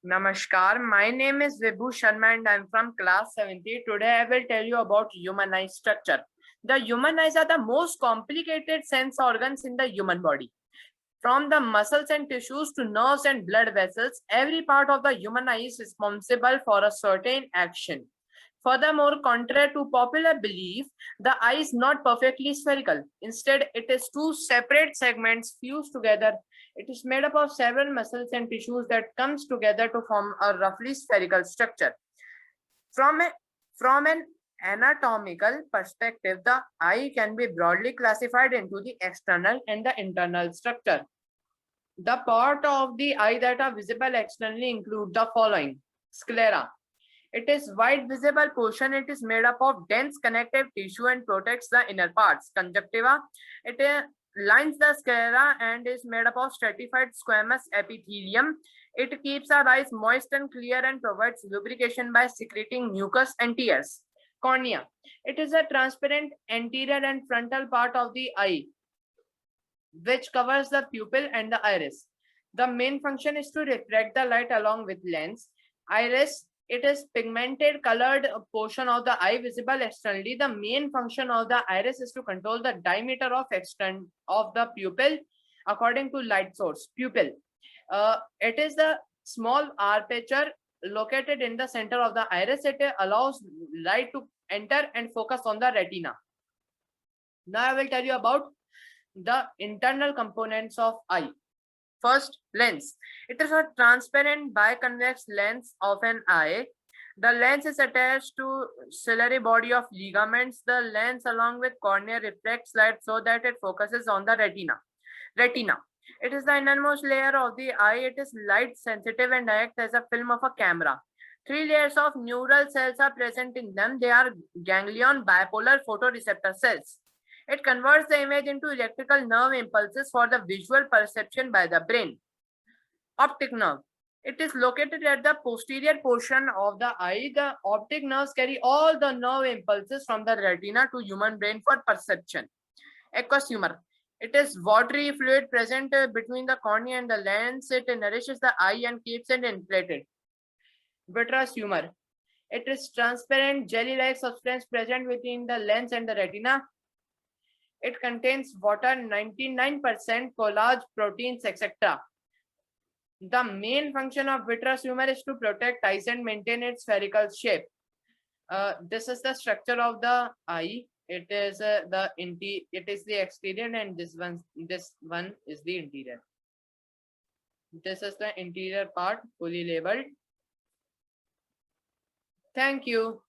Namaskar, my name is Vibhu Sharma and I'm from class 70. Today I will tell you about human eye structure. The human eyes are the most complicated sense organs in the human body. From the muscles and tissues to nerves and blood vessels, every part of the human eye is responsible for a certain action. Furthermore, contrary to popular belief, the eye is not perfectly spherical. Instead, it is two separate segments fused together. It is made up of several muscles and tissues that comes together to form a roughly spherical structure. From, a, from an anatomical perspective, the eye can be broadly classified into the external and the internal structure. The part of the eye that are visible externally include the following: sclera. It is wide visible portion. It is made up of dense connective tissue and protects the inner parts. Conjunctiva. It lines the sclera and is made up of stratified squamous epithelium. It keeps our eyes moist and clear and provides lubrication by secreting mucus and tears. Cornea. It is a transparent anterior and frontal part of the eye which covers the pupil and the iris. The main function is to refract the light along with lens. Iris, it is pigmented colored portion of the eye visible externally. The main function of the iris is to control the diameter of extent of the pupil according to light source. Pupil. It is the small aperture located in the center of the iris. It allows light to enter and focus on the retina. Now I will tell you about the internal components of eye. First, lens. It is a transparent biconvex lens of an eye. The lens is attached to ciliary body of ligaments. The lens along with cornea reflects light so that it focuses on the retina. Retina. It is the innermost layer of the eye. It is light sensitive and acts as a film of a camera. 3 layers of neural cells are present in them. They are ganglion bipolar photoreceptor cells. It converts the image into electrical nerve impulses for the visual perception by the brain. Optic nerve. It is located at the posterior portion of the eye. The optic nerves carry all the nerve impulses from the retina to human brain for perception. Aqueous humor. It is watery fluid present between the cornea and the lens. It nourishes the eye and keeps it inflated. Vitreous humor. It is transparent jelly-like substance present between the lens and the retina. It contains water, 99% collagen, proteins, etc. The main function of vitreous humor is to protect eyes and maintain its spherical shape. This is the structure of the eye. It is the exterior, and this one is the interior. This is the interior part, fully labeled. Thank you.